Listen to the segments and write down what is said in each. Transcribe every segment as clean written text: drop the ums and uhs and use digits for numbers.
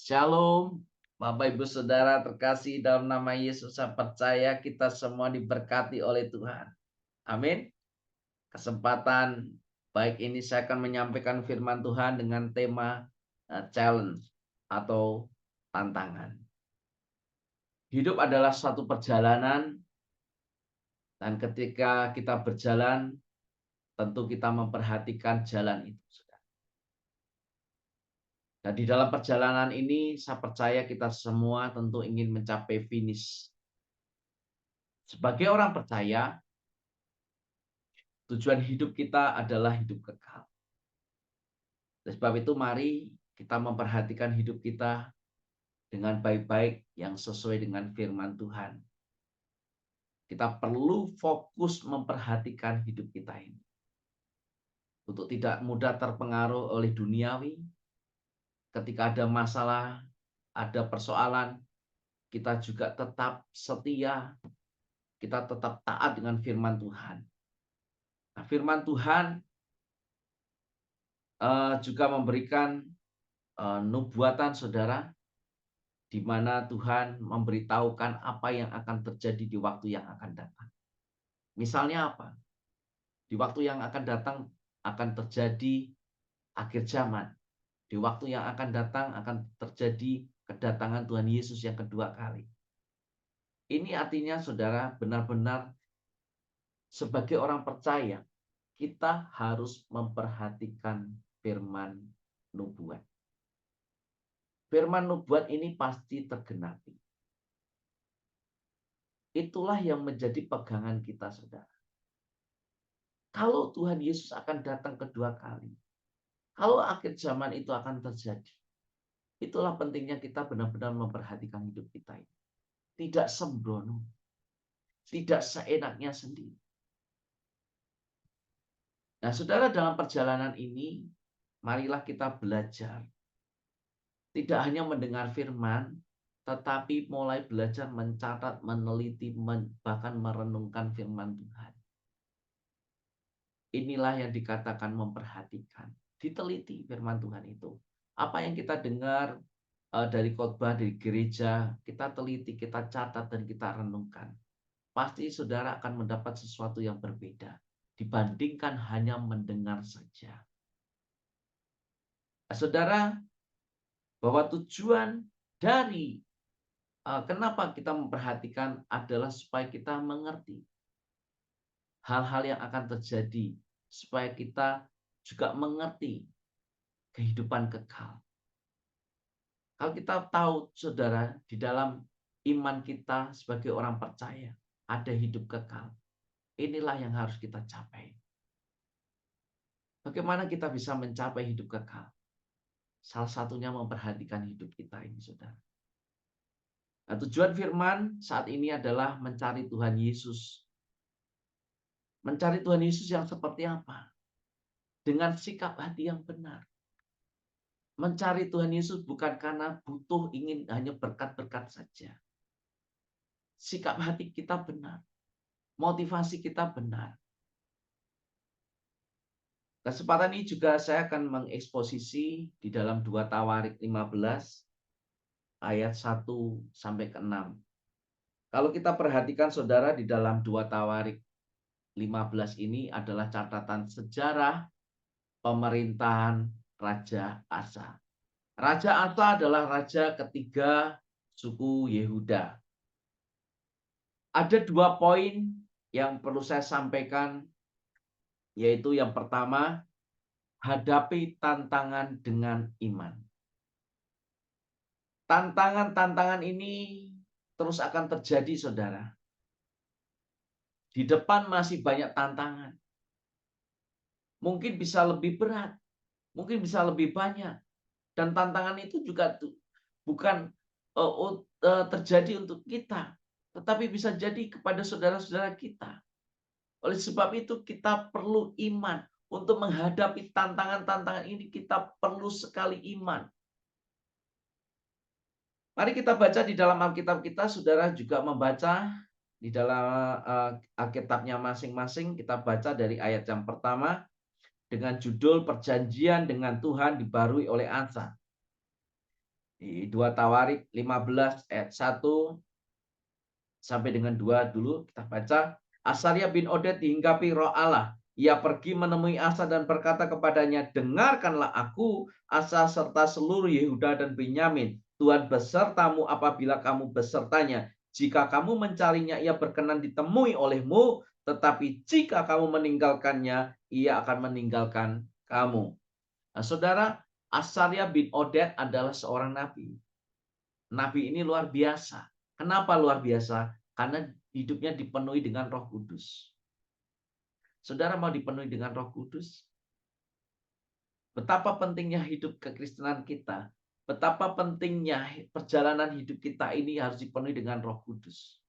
Shalom, Bapak Ibu Saudara terkasih dalam nama Yesus. Saya percaya kita semua diberkati oleh Tuhan. Amin. Kesempatan baik ini saya akan menyampaikan firman Tuhan dengan tema challenge atau tantangan. Hidup adalah suatu perjalanan dan ketika kita berjalan tentu kita memperhatikan jalan itu. Dan di dalam perjalanan ini saya percaya kita semua tentu ingin mencapai finish. Sebagai orang percaya, tujuan hidup kita adalah hidup kekal. Oleh sebab itu mari kita memperhatikan hidup kita dengan baik-baik yang sesuai dengan firman Tuhan. Kita perlu fokus memperhatikan hidup kita ini. Untuk tidak mudah terpengaruh oleh duniawi, ketika ada masalah, ada persoalan, kita juga tetap setia, kita tetap taat dengan firman Tuhan. Nah, firman Tuhan juga memberikan nubuatan saudara, di mana Tuhan memberitahukan apa yang akan terjadi di waktu yang akan datang. Misalnya apa? Di waktu yang akan datang akan terjadi akhir zaman. Di waktu yang akan datang akan terjadi kedatangan Tuhan Yesus yang kedua kali. Ini artinya saudara benar-benar sebagai orang percaya, kita harus memperhatikan firman nubuat. Firman nubuat ini pasti tergenapi. Itulah yang menjadi pegangan kita, saudara. Kalau Tuhan Yesus akan datang kedua kali, kalau akhir zaman itu akan terjadi, itulah pentingnya kita benar-benar memperhatikan hidup kita ini. Tidak sembrono, tidak seenaknya sendiri. Nah, saudara, dalam perjalanan ini, marilah kita belajar. Tidak hanya mendengar firman, tetapi mulai belajar mencatat, meneliti, bahkan merenungkan firman Tuhan. Inilah yang dikatakan memperhatikan. Diteliti firman Tuhan itu. Apa yang kita dengar dari khotbah dari gereja, kita teliti, kita catat, dan kita renungkan. Pasti saudara akan mendapat sesuatu yang berbeda dibandingkan hanya mendengar saja. Saudara, bahwa tujuan dari kenapa kita memperhatikan adalah supaya kita mengerti hal-hal yang akan terjadi, supaya kita juga mengerti kehidupan kekal. Kalau kita tahu, saudara, di dalam iman kita sebagai orang percaya, ada hidup kekal. Inilah yang harus kita capai. Bagaimana kita bisa mencapai hidup kekal? Salah satunya memperhatikan hidup kita ini, saudara. Nah, tujuan firman saat ini adalah mencari Tuhan Yesus. Mencari Tuhan Yesus yang seperti apa? Dengan sikap hati yang benar. Mencari Tuhan Yesus bukan karena butuh ingin hanya berkat-berkat saja. Sikap hati kita benar. Motivasi kita benar. Kesempatan ini juga saya akan mengeksposisi di dalam 2 Tawarik 15 ayat 1 sampai ke 6. Kalau kita perhatikan saudara, di dalam 2 Tawarik 15 ini adalah catatan sejarah pemerintahan Raja Asa. Raja Asa adalah raja ketiga suku Yehuda. Ada 2 poin yang perlu saya sampaikan, yaitu yang pertama, hadapi tantangan dengan iman. Tantangan-tantangan ini terus akan terjadi, saudara. Di depan masih banyak tantangan. Mungkin bisa lebih berat, mungkin bisa lebih banyak. Dan tantangan itu juga bukan terjadi untuk kita, tetapi bisa jadi kepada saudara-saudara kita. Oleh sebab itu kita perlu iman. Untuk menghadapi tantangan-tantangan ini kita perlu sekali iman. Mari kita baca di dalam Alkitab kita, saudara juga membaca di dalam Alkitabnya masing-masing. Kita baca dari ayat yang pertama dengan judul Perjanjian dengan Tuhan dibarui oleh Asa. Di 2 Tawarik 15 ayat 1 sampai dengan 2 dulu kita baca. Asaria bin Oded dihinggapi roh Allah. Ia pergi menemui Asa dan berkata kepadanya, dengarkanlah aku, Asa serta seluruh Yehuda dan Benyamin. Tuhan besertamu apabila kamu besertanya. Jika kamu mencarinya, ia berkenan ditemui olehmu. Tetapi jika kamu meninggalkannya, ia akan meninggalkan kamu. Nah, saudara, Asaria bin Oded adalah seorang nabi. Nabi ini luar biasa. Kenapa luar biasa? Karena hidupnya dipenuhi dengan Roh Kudus. Saudara mau dipenuhi dengan Roh Kudus? Betapa pentingnya hidup kekristenan kita. Betapa pentingnya perjalanan hidup kita ini harus dipenuhi dengan Roh Kudus.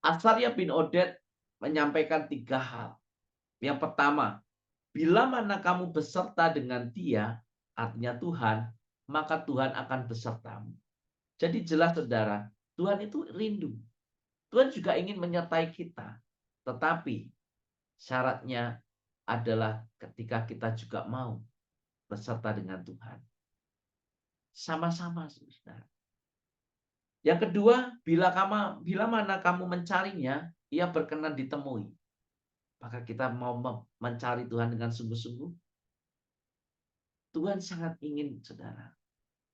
Asaria bin Oded menyampaikan 3 hal. Yang pertama, bila mana kamu beserta dengan Dia, artinya Tuhan, maka Tuhan akan besertamu. Jadi jelas saudara, Tuhan itu rindu. Tuhan juga ingin menyertai kita. Tetapi syaratnya adalah ketika kita juga mau beserta dengan Tuhan. Sama-sama, saudara. Yang kedua, bila mana kamu mencarinya, ia berkenan ditemui. Maka kita mau mencari Tuhan dengan sungguh-sungguh. Tuhan sangat ingin, saudara.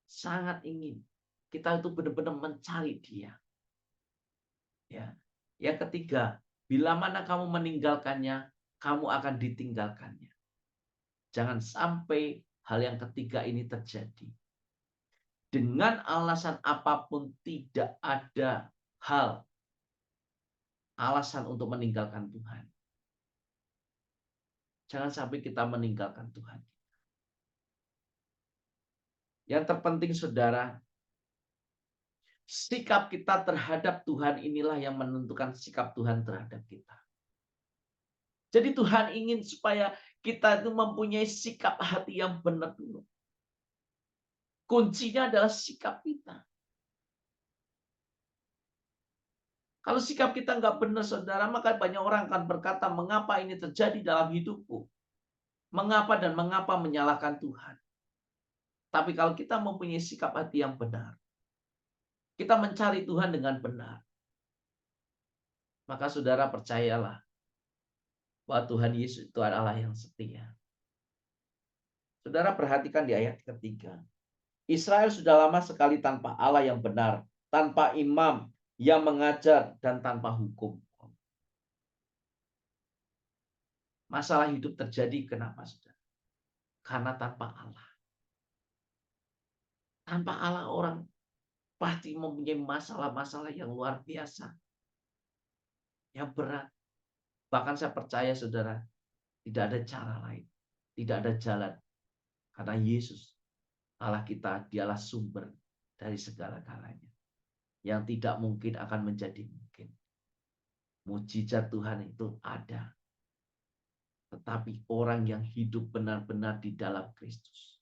Sangat ingin. Kita itu benar-benar mencari Dia. Ya. Yang ketiga, bila mana kamu meninggalkannya, kamu akan ditinggalkannya. Jangan sampai hal yang ketiga ini terjadi. Dengan alasan apapun tidak ada alasan untuk meninggalkan Tuhan. Jangan sampai kita meninggalkan Tuhan. Yang terpenting saudara, sikap kita terhadap Tuhan inilah yang menentukan sikap Tuhan terhadap kita. Jadi Tuhan ingin supaya kita itu mempunyai sikap hati yang benar dulu. Kuncinya adalah sikap kita. Kalau sikap kita nggak benar, saudara, maka banyak orang akan berkata, mengapa ini terjadi dalam hidupku? Mengapa dan mengapa menyalahkan Tuhan? Tapi kalau kita mempunyai sikap hati yang benar, kita mencari Tuhan dengan benar, maka saudara percayalah bahwa Tuhan Yesus itu adalah yang setia. Saudara perhatikan di ayat ketiga. Israel sudah lama sekali tanpa Allah yang benar, tanpa imam yang mengajar, dan tanpa hukum. Masalah hidup terjadi kenapa, saudara? Karena tanpa Allah. Tanpa Allah orang pasti mempunyai masalah-masalah yang luar biasa. Yang berat. Bahkan saya percaya saudara, tidak ada cara lain. Tidak ada jalan. Karena Yesus, Allah kita, dialah sumber dari segala-galanya. Yang tidak mungkin akan menjadi mungkin. Mujizat Tuhan itu ada. Tetapi orang yang hidup benar-benar di dalam Kristus.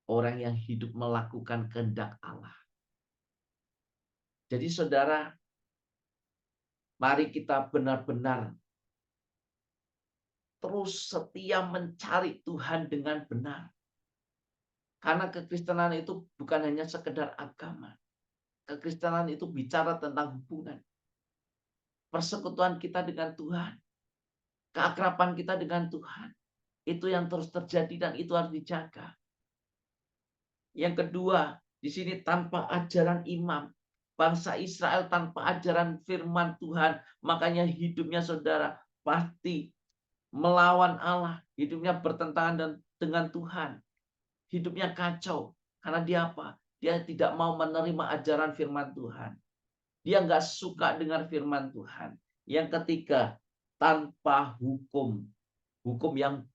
Orang yang hidup melakukan kehendak Allah. Jadi saudara, mari kita benar-benar terus setia mencari Tuhan dengan benar. Karena kekristenan itu bukan hanya sekedar agama. Kekristenan itu bicara tentang hubungan. Persekutuan kita dengan Tuhan. Keakraban kita dengan Tuhan. Itu yang terus terjadi dan itu harus dijaga. Yang kedua, di sini tanpa ajaran imam. Bangsa Israel tanpa ajaran firman Tuhan. Makanya hidupnya saudara pasti melawan Allah. Hidupnya bertentangan dengan Tuhan. Hidupnya kacau. Karena dia apa? Dia tidak mau menerima ajaran firman Tuhan. Dia nggak suka dengar firman Tuhan. Yang ketiga, tanpa hukum. Hukum yang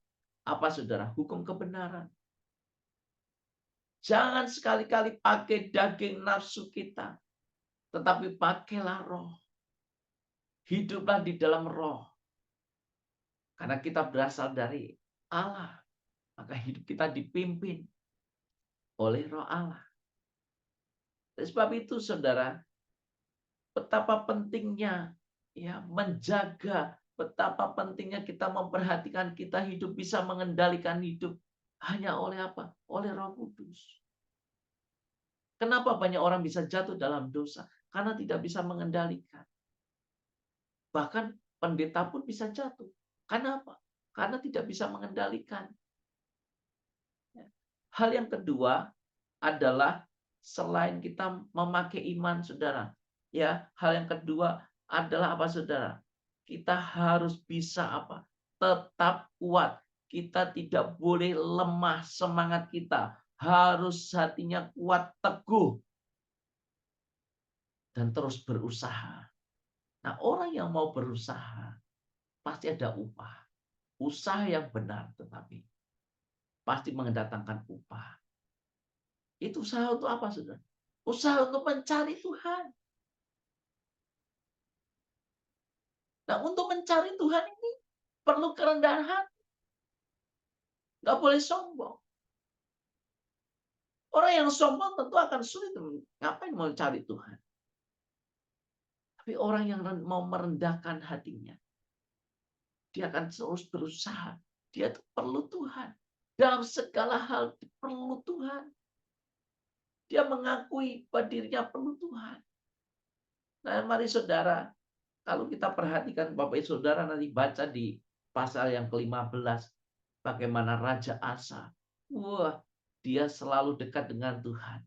apa saudara? Hukum kebenaran. Jangan sekali-kali pakai daging nafsu kita. Tetapi pakailah roh. Hiduplah di dalam roh. Karena kita berasal dari Allah. Maka hidup kita dipimpin oleh roh Allah. Sebab itu saudara, betapa pentingnya ya menjaga, betapa pentingnya kita memperhatikan kita hidup bisa mengendalikan hidup Hanya oleh apa? Oleh Roh Kudus. Kenapa banyak orang bisa jatuh dalam dosa? Karena tidak bisa mengendalikan. Bahkan pendeta pun bisa jatuh. Karena apa? Karena tidak bisa mengendalikan. Hal yang kedua adalah selain kita memakai iman, saudara. Ya, hal yang kedua adalah apa, saudara? Kita harus bisa apa? Tetap kuat. Kita tidak boleh lemah semangat kita. Harus hatinya kuat, teguh, dan terus berusaha. Nah, orang yang mau berusaha pasti ada upah. Usaha yang benar tetapi pasti mendatangkan upah. Itu usaha untuk apa, saudara? Usaha untuk mencari Tuhan. Nah, untuk mencari Tuhan ini perlu kerendahan hati. Nggak boleh sombong. Orang yang sombong tentu akan sulit. Ngapain mau cari Tuhan? Tapi orang yang mau merendahkan hatinya, dia akan terus berusaha. Dia tuh perlu Tuhan. Dalam segala hal perlu Tuhan. Dia mengakui bahwa dirinya perlu Tuhan. Nah, mari saudara, kalau kita perhatikan Bapak Ibu Saudara nanti baca di pasal yang ke-15. Bagaimana Raja Asa. Wah, dia selalu dekat dengan Tuhan.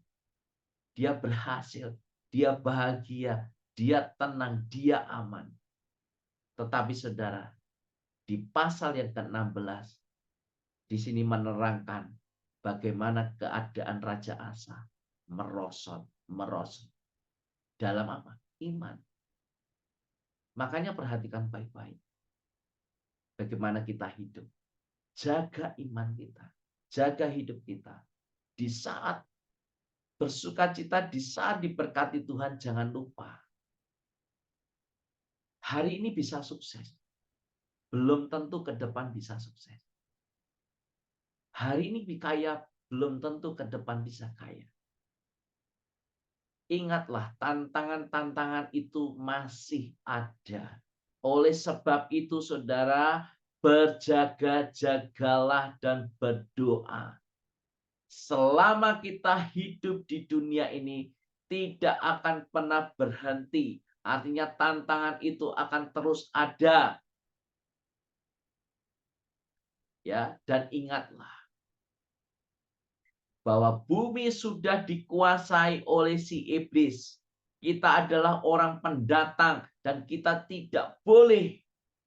Dia berhasil. Dia bahagia. Dia tenang. Dia aman. Tetapi saudara, di pasal yang ke-16, di sini menerangkan bagaimana keadaan Raja Asa merosot. Dalam apa? Iman. Makanya perhatikan baik-baik. Bagaimana kita hidup. Jaga iman kita. Jaga hidup kita. Di saat bersukacita, di saat diberkati Tuhan, jangan lupa. Hari ini bisa sukses. Belum tentu ke depan bisa sukses. Hari ini kaya, belum tentu ke depan bisa kaya. Ingatlah, tantangan-tantangan itu masih ada. Oleh sebab itu, saudara, berjaga-jagalah dan berdoa. Selama kita hidup di dunia ini, tidak akan pernah berhenti. Artinya tantangan itu akan terus ada. Ya, dan ingatlah bahwa bumi sudah dikuasai oleh si iblis. Kita adalah orang pendatang dan kita tidak boleh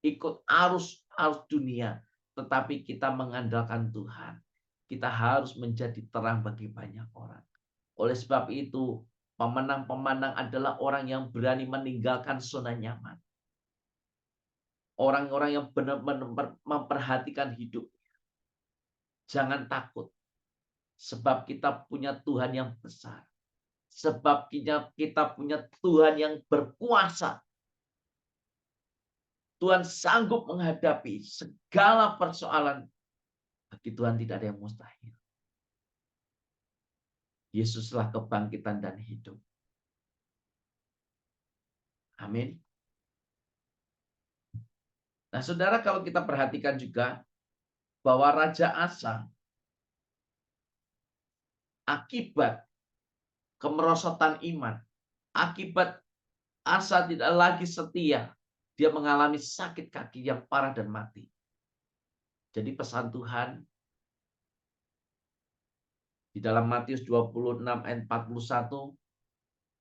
ikut arus dunia, tetapi kita mengandalkan Tuhan. Kita harus menjadi terang bagi banyak orang. Oleh sebab itu, pemenang-pemenang adalah orang yang berani meninggalkan zona nyaman. Orang-orang yang benar-benar memperhatikan hidup. Jangan takut. Sebab kita punya Tuhan yang besar. Sebab kita punya Tuhan yang berkuasa. Tuhan sanggup menghadapi segala persoalan. Bagi Tuhan tidak ada yang mustahil. Yesuslah kebangkitan dan hidup. Amin. Nah, saudara, kalau kita perhatikan juga bahwa Raja Asa akibat kemerosotan iman, akibat Asa tidak lagi setia, dia mengalami sakit kaki yang parah dan mati. Jadi pesan Tuhan di dalam Matius 26 ayat 41,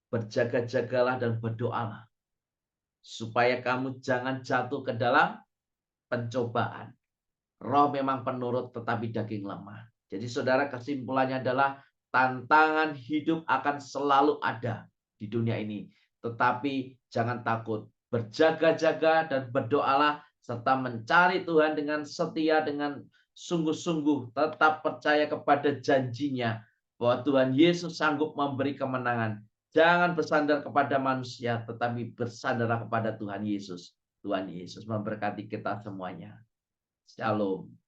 berjaga-jagalah dan berdoalah supaya kamu jangan jatuh ke dalam pencobaan. Roh memang penurut tetapi daging lemah. Jadi saudara, kesimpulannya adalah tantangan hidup akan selalu ada di dunia ini. Tetapi jangan takut. Berjaga-jaga dan berdoalah serta mencari Tuhan dengan setia, dengan sungguh-sungguh. Tetap percaya kepada janjinya bahwa Tuhan Yesus sanggup memberi kemenangan. Jangan bersandar kepada manusia, tetapi bersandarlah kepada Tuhan Yesus. Tuhan Yesus memberkati kita semuanya. Shalom.